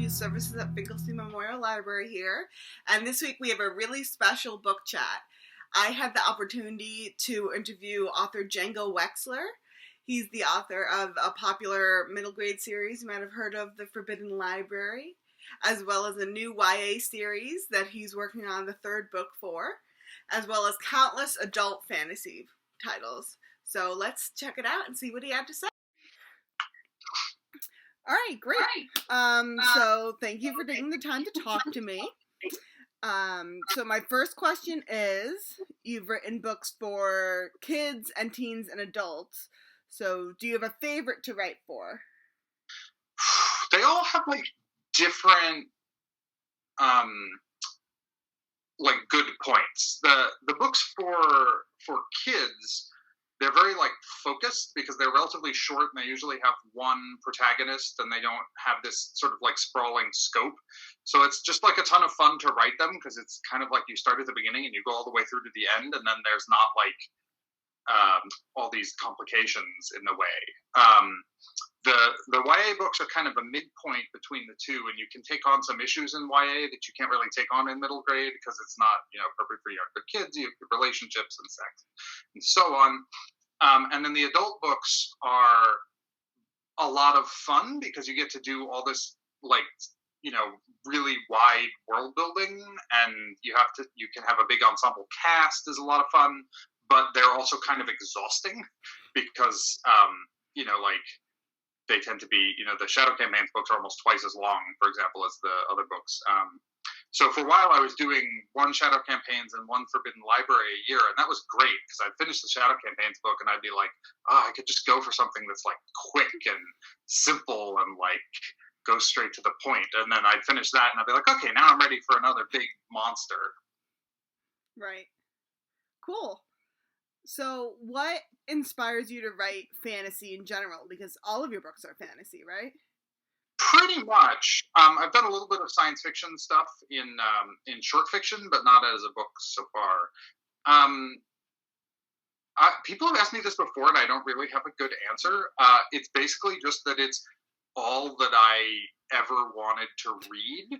Youth Services at Finkelstein Memorial Library here, and this week we have a really special book chat. I had the opportunity to interview author Django Wexler. He's the author of a popular middle grade series you might have heard of, The Forbidden Library, as well as a new YA series that he's working on the third book for, as well as countless adult fantasy titles. So let's check it out and see what he had to say. All right, great. So thank you for taking the time to talk to me. So my first question is, you've written books for kids and teens and adults. So do you have a favorite to write for? They all have like different good points. The books for kids, they're very focused because they're relatively short and they usually have one protagonist and they don't have this sort of sprawling scope. So it's just a ton of fun to write them because it's kind of like you start at the beginning and you go all the way through to the end, and then there's not all these complications in the way. The YA books are kind of a midpoint between the two, and you can take on some issues in YA that you can't really take on in middle grade because it's not, appropriate for younger kids. You have relationships and sex and so on. And then the adult books are a lot of fun because you get to do all this, really wide world building, and you can have a big ensemble cast is a lot of fun, but they're also kind of exhausting because, they tend to be, the Shadow Campaigns books are almost twice as long, for example, as the other books. So for a while I was doing one Shadow Campaigns and one Forbidden Library a year, and that was great because I'd finish the Shadow Campaigns book and I'd be like, I could just go for something that's quick and simple and go straight to the point. And then I'd finish that and I'd be like, okay, now I'm ready for another big monster. Right. Cool. So what inspires you to write fantasy in general? Because all of your books are fantasy, right? Pretty much. I've done a little bit of science fiction stuff in short fiction, but not as a book so far. People have asked me this before, and I don't really have a good answer. It's basically just that it's all that I ever wanted to read.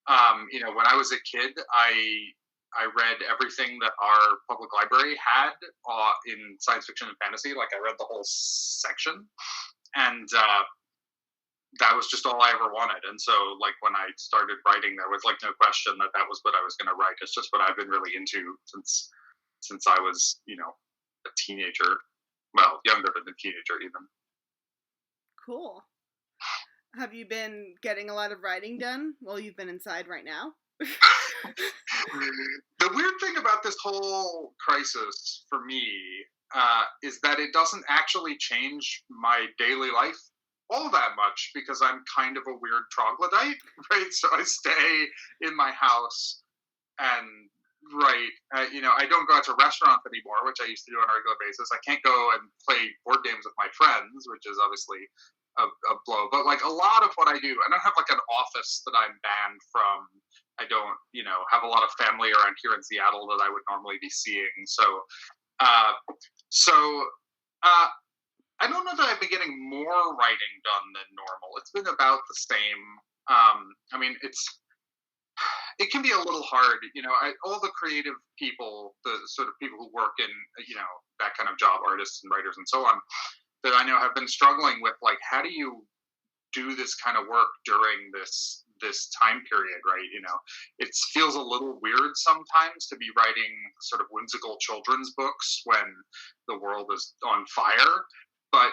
When I was a kid, I read everything that our public library had in science fiction and fantasy. I read the whole section, and that was just all I ever wanted. And so, when I started writing, there was no question that was what I was going to write. It's just what I've been really into since I was, a teenager. Well, younger than a teenager, even. Cool. Have you been getting a lot of writing done while you've been inside right now? The weird thing about this whole crisis for me is that it doesn't actually change my daily life all that much because I'm kind of a weird troglodyte, right? So I stay in my house and write. I don't go out to restaurants anymore, which I used to do on a regular basis. I can't go and play board games with my friends, which is obviously a blow. But a lot of what I do, I don't have an office that I'm banned from. I don't, have a lot of family around here in Seattle that I would normally be seeing. So I don't know that I've been getting more writing done than normal. It's been about the same. It can be a little hard, all the creative people, the sort of people who work in, that kind of job, artists and writers and so on, that I know have been struggling with, how do you do this kind of work during this time period, right? It feels a little weird sometimes to be writing sort of whimsical children's books when the world is on fire, but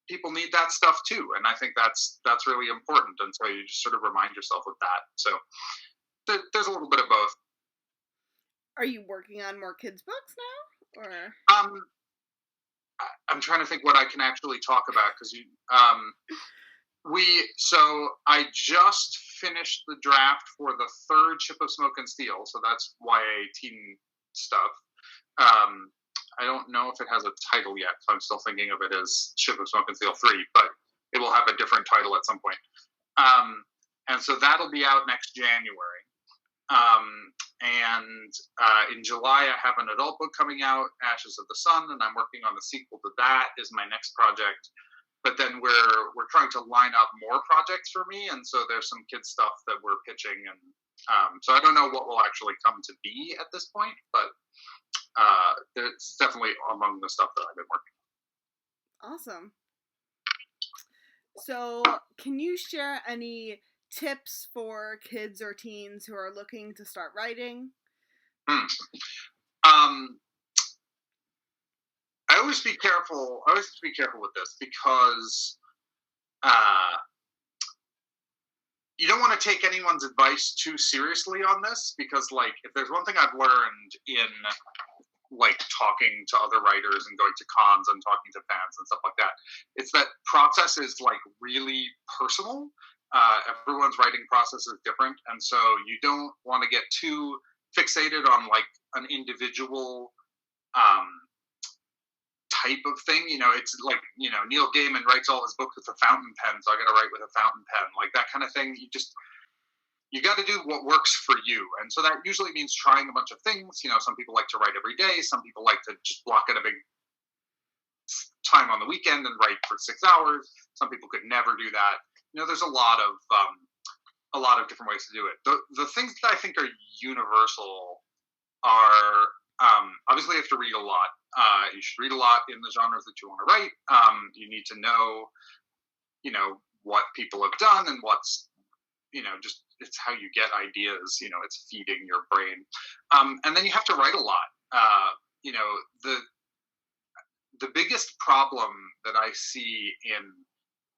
people need that stuff too, and I think that's really important, and so you just sort of remind yourself of that. So there's a little bit of both. Are you working on more kids' books now, or? I'm trying to think what I can actually talk about because So I just finished the draft for the third Ship of Smoke and Steel, so that's YA teen stuff. I don't know if it has a title yet, so I'm still thinking of it as Ship of Smoke and Steel 3, but it will have a different title at some point. And so that'll be out next January. In July, I have an adult book coming out, Ashes of the Sun, and I'm working on the sequel to that is my next project. but then we're trying to line up more projects for me, and so there's some kid stuff that we're pitching, and so I don't know what will actually come to be at this point, but it's definitely among the stuff that I've been working on. Awesome. So, can you share any tips for kids or teens who are looking to start writing? I always be careful. I always have to be careful with this because you don't want to take anyone's advice too seriously on this, because like if there's one thing I've learned in like talking to other writers and going to cons and talking to fans and stuff like that, it's that process is like really personal. Everyone's writing process is different, and so you don't want to get too fixated on like an individual type of thing. It's like, Neil Gaiman writes all his books with a fountain pen, so I got to write with a fountain pen, like that kind of thing. You got to do what works for you, and so that usually means trying a bunch of things. Some people like to write every day, some people like to just block out a big time on the weekend and write for 6 hours. Some people could never do that. There's a lot of different ways to do it. The things that I think are universal are obviously you have to read a lot. You should read a lot in the genres that you want to write. You need to know, what people have done and what's, just it's how you get ideas. It's feeding your brain. And then you have to write a lot. The biggest problem that I see in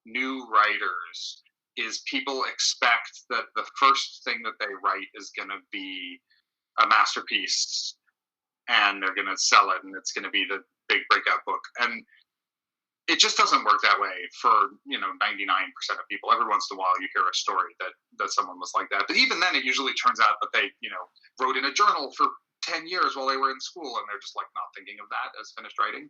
new writers is people expect that the first thing that they write is going to be a masterpiece, and they're going to sell it, and it's going to be the big breakout book. And it just doesn't work that way for 99% of people. Every once in a while you hear a story that someone was like that, but even then it usually turns out that they wrote in a journal for 10 years while they were in school, and they're just like not thinking of that as finished writing.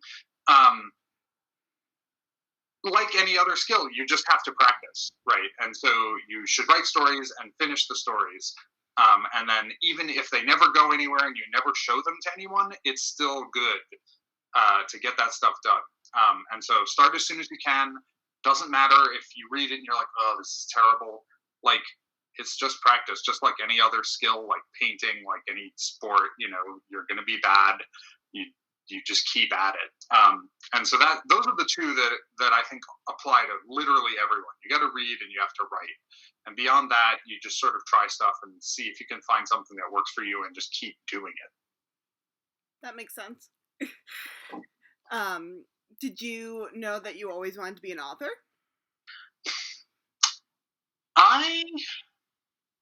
Like any other skill, you just have to practice, right? And so you should write stories and finish the stories. And then even if they never go anywhere and you never show them to anyone, it's still good to get that stuff done. And so start as soon as you can. Doesn't matter if you read it and you're like, oh, this is terrible. Like, it's just practice, just like any other skill, like painting, like any sport. You're going to be bad. You just keep at it. And so those are the two that I think apply to literally everyone. You got to read and you have to write. And beyond that, you just sort of try stuff and see if you can find something that works for you and just keep doing it. That makes sense. Did you know that you always wanted to be an author?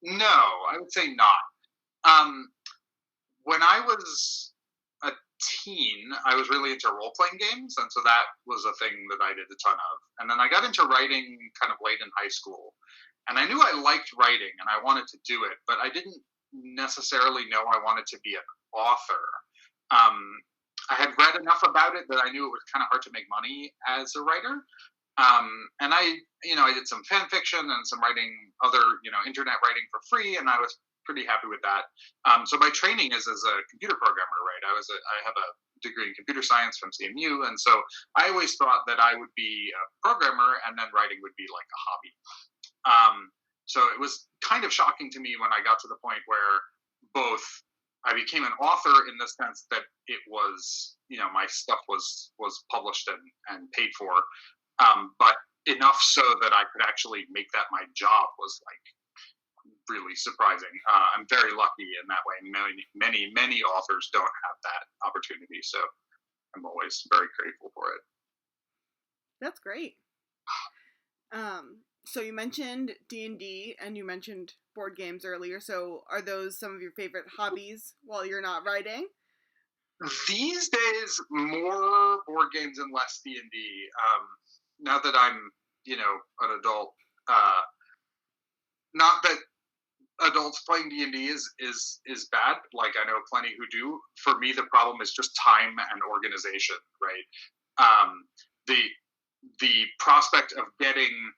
No, I would say not. When I was a teen, I was really into role-playing games, and so that was a thing that I did a ton of. And then I got into writing kind of late in high school, and I knew I liked writing and I wanted to do it, but I didn't necessarily know I wanted to be an author. I had read enough about it that I knew it was kind of hard to make money as a writer. And I did some fan fiction and some writing, other, internet writing for free, and I was pretty happy with that. So my training is as a computer programmer, right? I have a degree in computer science from CMU, and so I always thought that I would be a programmer and then writing would be like a hobby. So it was kind of shocking to me when I got to the point where both I became an author in the sense that it was, my stuff was published and paid for, but enough so that I could actually make that my job was like really surprising. I'm very lucky in that way. Many authors don't have that opportunity, so I'm always very grateful for it. That's great. So you mentioned D&D and you mentioned board games earlier. So are those some of your favorite hobbies while you're not writing? These days, more board games and less D&D. Now that I'm, an adult, not that adults playing D&D is bad. Like, I know plenty who do. For me, the problem is just time and organization, right? The prospect of getting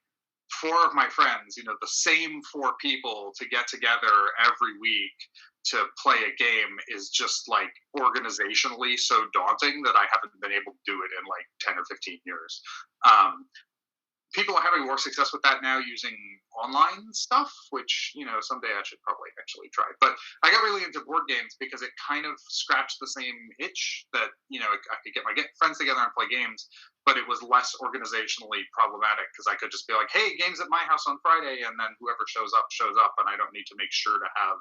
4 of my friends, the same 4 people to get together every week to play a game is just like organizationally so daunting that I haven't been able to do it in like 10 or 15 years. people are having more success with that now using online stuff, which, someday I should probably actually try. But I got really into board games because it kind of scratched the same itch that, I could get my friends together and play games, but it was less organizationally problematic because I could just be like, hey, games at my house on Friday, and then whoever shows up, and I don't need to make sure to have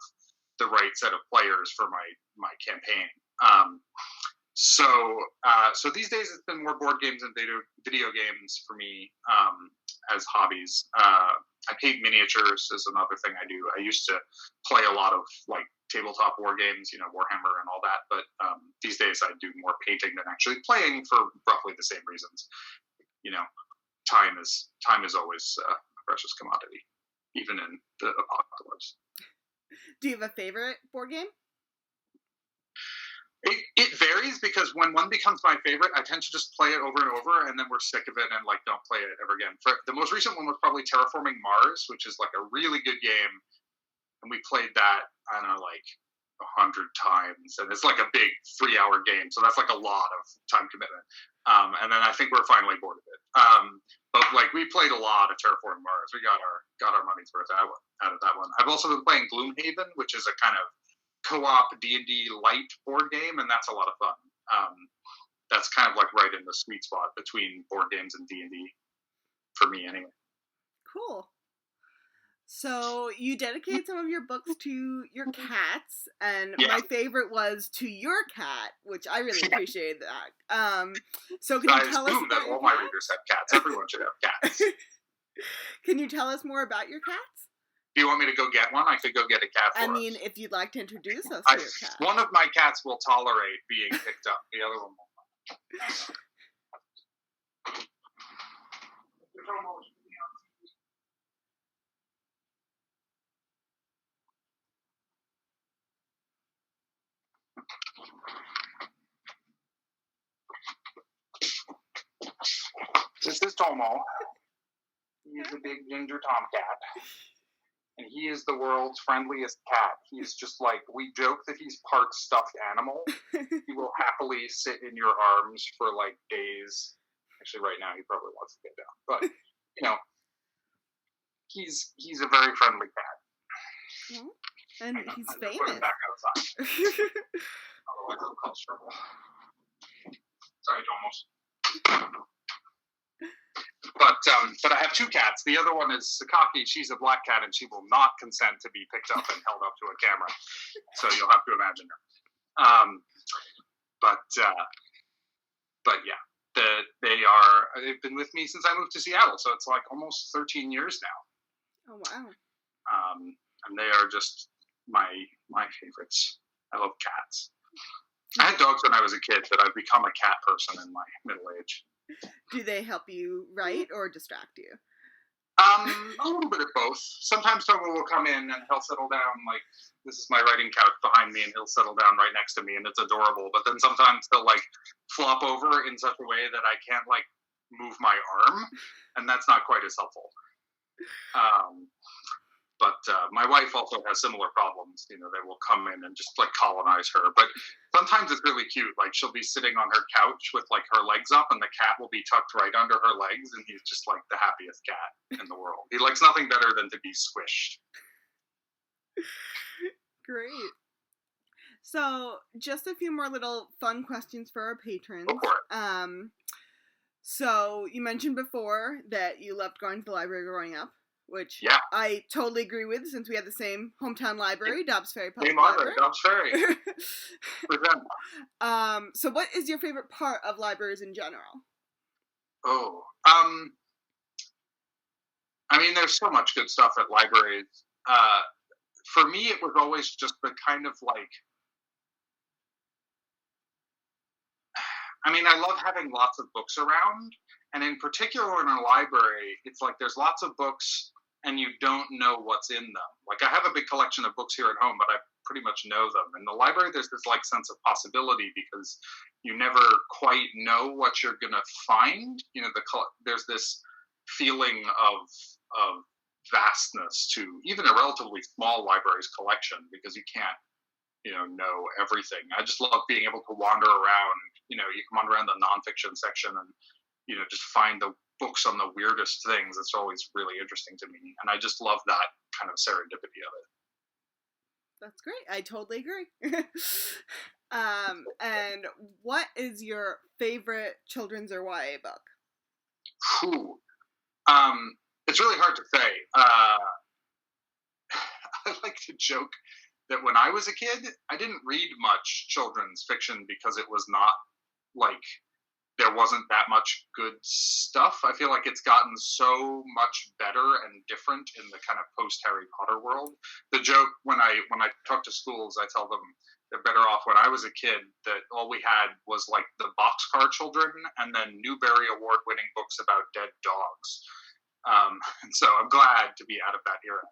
the right set of players for my campaign. So these days it's been more board games and video games for me as hobbies. I paint miniatures is another thing I do. I used to play a lot of like tabletop war games, Warhammer and all that. But these days I do more painting than actually playing for roughly the same reasons. Time is always a precious commodity, even in the apocalypse. Do you have a favorite board game? It varies because when one becomes my favorite, I tend to just play it over and over, and then we're sick of it and like don't play it ever again. The most recent one was probably Terraforming Mars, which is like a really good game, and we played that, I don't know, like 100 times, and it's like a big 3-hour game, so that's like a lot of time commitment. And then I think we're finally bored of it. But like we played a lot of Terraforming Mars. We got our money's worth out of that one. I've also been playing Gloomhaven, which is a kind of co-op D&D light board game, and that's a lot of fun. That's kind of like right in the sweet spot between board games and D&D for me anyway. Cool. So you dedicate some of your books to your cats, and my favorite was to your cat, which I really appreciated that. So can you tell us about that all my readers have cats. Everyone should have cats. Can you tell us more about your cats? Do you want me to go get one? I could go get a cat for us. If you'd like to introduce us to your cat. One of my cats will tolerate being picked up. The other one won't. This is Tomo. He is a big ginger tomcat. And he is the world's friendliest cat. He's just like, we joke that he's part stuffed animal. He will happily sit in your arms for like days. Actually, right now he probably wants to get down. But, he's a very friendly cat. And he's famous. Put him back outside. Otherwise he'll cause trouble. Sorry, Tomos. But I have two cats. The other one is Sakaki. She's a black cat, and she will not consent to be picked up and held up to a camera. So you'll have to imagine her. But yeah, they've been with me since I moved to Seattle. So it's like almost 13 years now. Oh wow. And they are just my favorites. I love cats. I had dogs when I was a kid, but I've become a cat person in my middle age. Do they help you write or distract you? A little bit of both. Sometimes Tomo will come in and he'll settle down, like, this is my writing couch behind me, and he'll settle down right next to me, and it's adorable. But then sometimes he'll, like, flop over in such a way that I can't, like, move my arm, and that's not quite as helpful. But my wife also has similar problems. They will come in and just like colonize her. But sometimes it's really cute. Like she'll be sitting on her couch with like her legs up, and the cat will be tucked right under her legs, and he's just like the happiest cat in the world. He likes nothing better than to be squished. Great. So just a few more little fun questions for our patrons. Go for it. So you mentioned before that you loved going to the library growing up, which I totally agree with since we had the same hometown library, Dobbs Ferry Public Library. Dobbs Ferry. So what is your favorite part of libraries in general? Oh, I mean, there's so much good stuff at libraries. For me, it was always just the kind of like, I mean, I love having lots of books around. And in particular in a library, it's like there's lots of books and you don't know what's in them. Like I have a big collection of books here at home, but I pretty much know them. In the library, there's this like sense of possibility because you never quite know what you're going to find. There's this feeling of vastness to even a relatively small library's collection because you can't, know everything. I just love being able to wander around. You can wander around the nonfiction section and just find the books on the weirdest things. It's always really interesting to me, and I just love that kind of serendipity of it. That's great. I totally agree. And what is your favorite children's or YA book? Whew. It's really hard to say. I like to joke that when I was a kid, I didn't read much children's fiction because it was not like there wasn't that much good stuff. I feel like it's gotten so much better and different in the kind of post Harry Potter world. The joke when I talk to schools, I tell them they're better off when I was a kid that all we had was like the Boxcar Children and then Newbery Award winning books about dead dogs. And so I'm glad to be out of that era.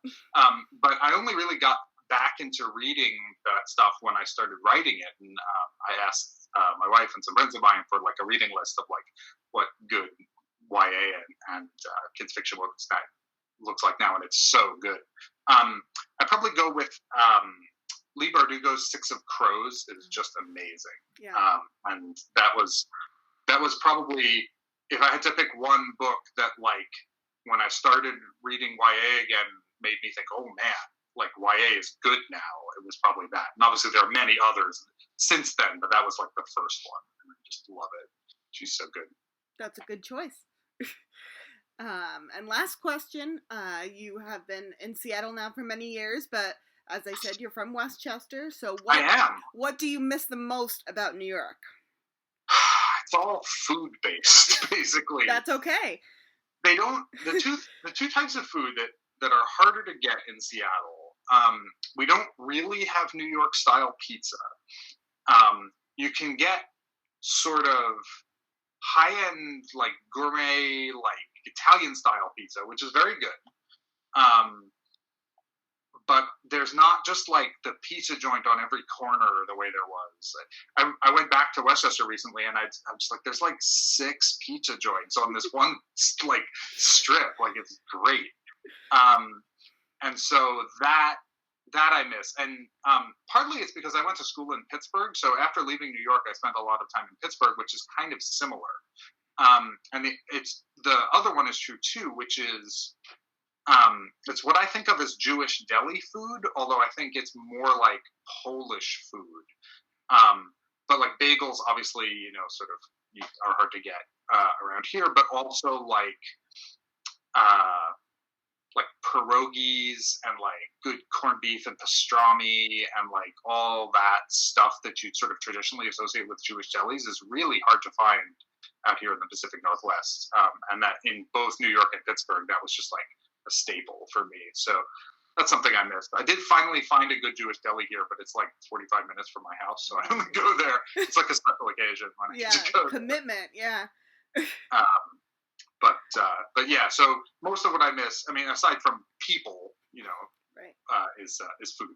But I only really got back into reading that stuff when I started writing it, and I asked my wife and some friends of mine for like a reading list of like what good YA and kids fiction books that looks like now, and it's so good. I'd probably go with Leigh Bardugo's Six of Crows is just amazing. Yeah. And that was probably, if I had to pick one book that like when I started reading YA again made me think, oh man, like YA is good now. It was probably that. And obviously there are many others since then, but that was like the first one. And I just love it. She's so good. That's a good choice. And last question, you have been in Seattle now for many years, but as I said, you're from Westchester. So I am. What do you miss the most about New York? It's all food based, basically. That's okay. They don't, the two types of food that are harder to get in Seattle. We don't really have New York style pizza. You can get sort of high end, like gourmet, like Italian style pizza, which is very good. But there's not just like the pizza joint on every corner the way there was. I went back to Westchester recently, and I'm just like, there's like 6 pizza joints on this one like strip. Like it's great. And so that I miss. And partly it's because I went to school in Pittsburgh. So after leaving New York, I spent a lot of time in Pittsburgh, which is kind of similar. And it's the other one is true too, which is it's what I think of as Jewish deli food, although I think it's more like Polish food. But like bagels, obviously, sort of are hard to get around here, but also like pierogies and like good corned beef and pastrami and like all that stuff that you sort of traditionally associate with Jewish delis is really hard to find out here in the Pacific Northwest. And that in both New York and Pittsburgh, that was just like a staple for me. So that's something I missed. I did finally find a good Jewish deli here, but it's like 45 minutes from my house, so I only go there. It's like a special occasion when I just go commitment, there. But yeah, so most of what I miss, I mean, aside from people, right, is food.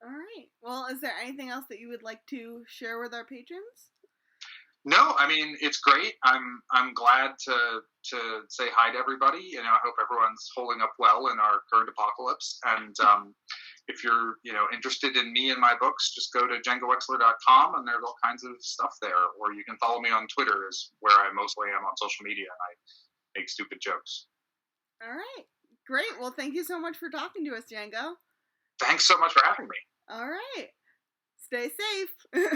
All right. Well, is there anything else that you would like to share with our patrons? No, I mean, it's great. I'm glad to say hi to everybody. I hope everyone's holding up well in our current apocalypse. And if you're interested in me and my books, just go to djangowexler.com, and there's all kinds of stuff there. Or you can follow me on Twitter, is where I mostly am on social media, and I make stupid jokes. All right, great. Well, thank you so much for talking to us, Django. Thanks so much for having me. All right, stay safe.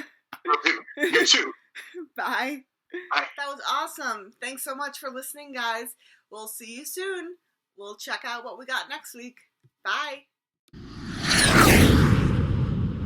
You too. Bye. Bye. That was awesome. Thanks so much for listening, guys. We'll see you soon. We'll check out what we got next week. Bye.